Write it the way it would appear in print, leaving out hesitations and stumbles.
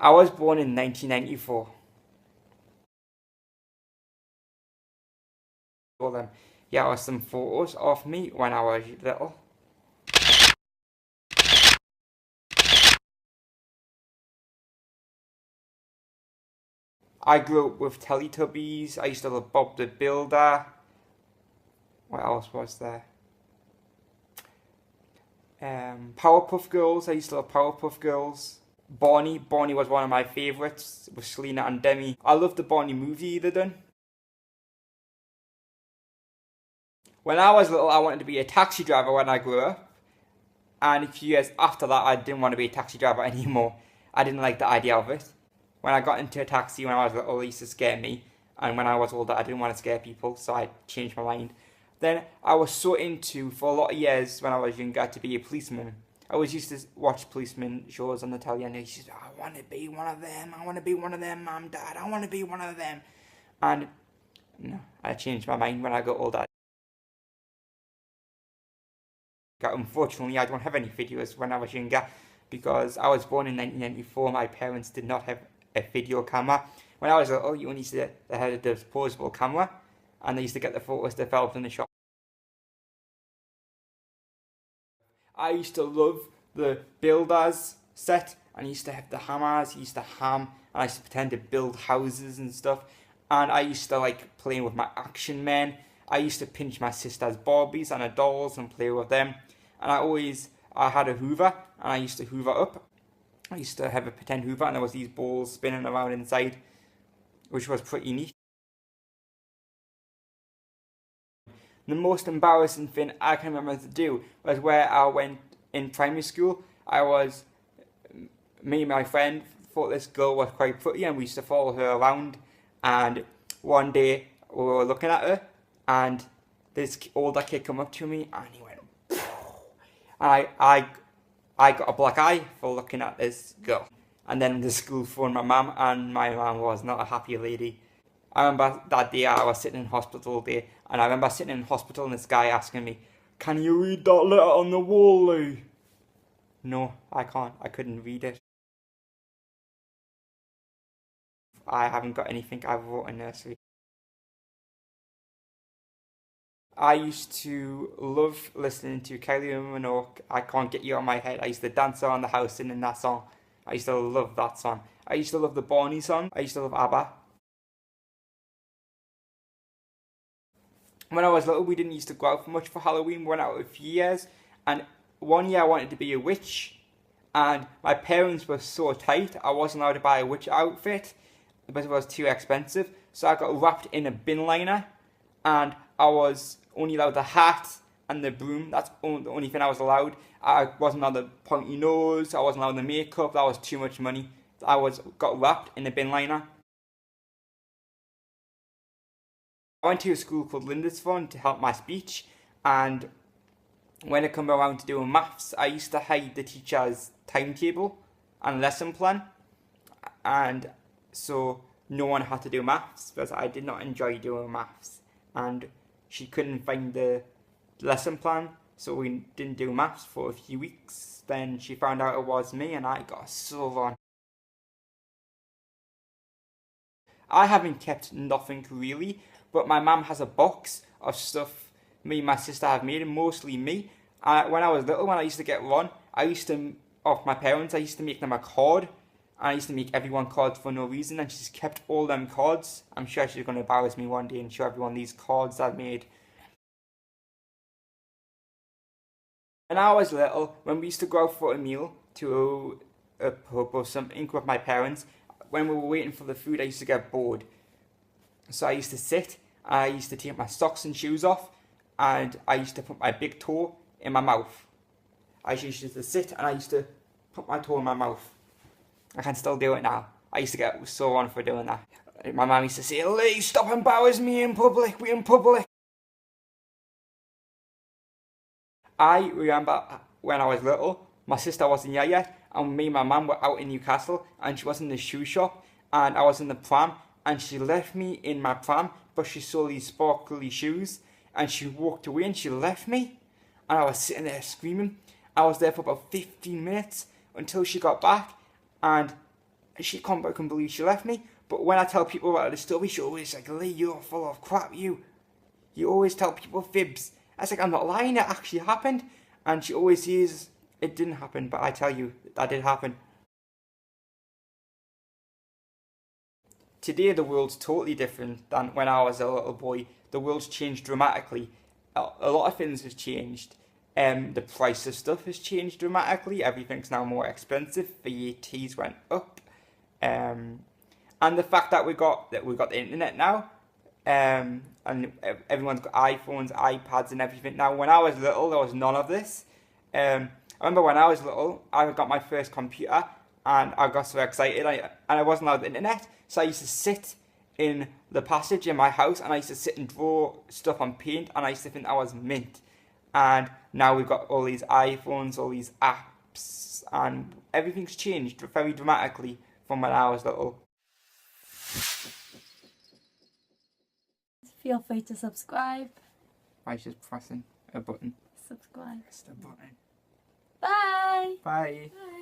I was born in 1994. Well, here are some photos of me when I was little. I grew up with Teletubbies. I used to love Bob the Builder. What else was there? Powerpuff Girls. I used to love Powerpuff Girls. Barney. Barney was one of my favourites with Selena and Demi. I loved the Barney movie they done. When I was little, I wanted to be a taxi driver when I grew up. And a few years after that, I didn't want to be a taxi driver anymore. I didn't like the idea of it. When I got into a taxi when I was little, it used to scare me. And when I was older, I didn't want to scare people, so I changed my mind. Then I was so into, for a lot of years when I was younger, to be a policeman. I always used to watch policeman shows on the telly, and I used to say, I want to be one of them, I want to be one of them, Mum, Dad, I want to be one of them. And no, I changed my mind when I got older. Unfortunately, I don't have any videos when I was younger, because I was born in 1994, my parents did not have a video camera. When I was little, you only used to, they had a disposable camera, and they used to get the photos developed in the shop. I used to love the builders set, and I used to have the hammers, I used to ham, and I used to pretend to build houses and stuff. And I used to like playing with my action men. I used to pinch my sister's Barbies and her dolls and play with them. And I had a Hoover, and I used to hoover up. I used to have a pretend Hoover, and there was these balls spinning around inside, which was pretty neat. The most embarrassing thing I can remember to do was where I went in primary school. Me and my friend thought this girl was quite pretty, and we used to follow her around. And one day we were looking at her, and this older kid come up to me, and he went, and I got a black eye for looking at this girl. And then the school phoned my mum, and my mum was not a happy lady. I remember that day I was sitting in hospital all day, and I remember sitting in hospital and this guy asking me, can you read that letter on the wall, Lee? No, I can't. I couldn't read it. I haven't got anything I wrote in nursery. I used to love listening to Kylie Minogue, I Can't Get You Out of My Head. I used to dance around the house singing that song. I used to love that song. I used to love the Barney song. I used to love ABBA. When I was little, we didn't used to go out much for Halloween. We went out a few years, and one year I wanted to be a witch, and my parents were so tight, I wasn't allowed to buy a witch outfit because it was too expensive. So I got wrapped in a bin liner, and I was only allowed the hat and the broom. That's the only thing I was allowed. I wasn't allowed the pointy nose. I wasn't allowed the makeup. That was too much money. Got wrapped in a bin liner. I went to a school called Lindisfarne to help my speech, and when it came around to doing maths, I used to hide the teacher's timetable and lesson plan, and so no one had to do maths because I did not enjoy doing maths, and she couldn't find the lesson plan, so we didn't do maths for a few weeks. Then she found out it was me, and I got so on. I haven't kept nothing really, but my mum has a box of stuff me and my sister have made, and mostly me. When I was little, when I used to get one, of my parents, I used to make them a card, and I used to make everyone cards for no reason, and she's kept all them cards. I'm sure she's going to embarrass me one day and show everyone these cards I've made. When I was little, when we used to go out for a meal to a pub or something with my parents, when we were waiting for the food, I used to get bored. So I used to sit, and I used to take my socks and shoes off, and I used to put my big toe in my mouth. I used to sit, and I used to put my toe in my mouth. I can still do it now. I used to get so on for doing that. My mum used to say, Lee, stop embarrassing me in public, we're in public. I remember when I was little, my sister wasn't here yet, and me and my mum were out in Newcastle, and she was in the shoe shop, and I was in the pram, and she left me in my pram, but she saw these sparkly shoes, and she walked away and she left me, and I was sitting there screaming. I was there for about 15 minutes until she got back, and and she can't fucking believe she left me. But when I tell people about the story, she always like, Lee, you're full of crap, you always tell people fibs. I was like, I'm not lying, it actually happened. And she always says, it didn't happen, but I tell you, that did happen. Today the world's totally different than when I was a little boy. The world's changed dramatically. A lot of things has changed. The price of stuff has changed dramatically. Everything's now more expensive. VATs went up. And the fact that we got the internet now, and everyone's got iPhones, iPads, and everything now. When I was little, there was none of this. I remember when I was little, I got my first computer, and I got so excited, and I wasn't allowed the internet, so I used to sit in the passage in my house, and I used to sit and draw stuff on paint, and I used to think I was mint. And now we've got all these iPhones, all these apps, and everything's changed very dramatically from when I was little. Feel free to subscribe. By just pressing a button. Subscribe. Press the button. Bye. Bye. Bye.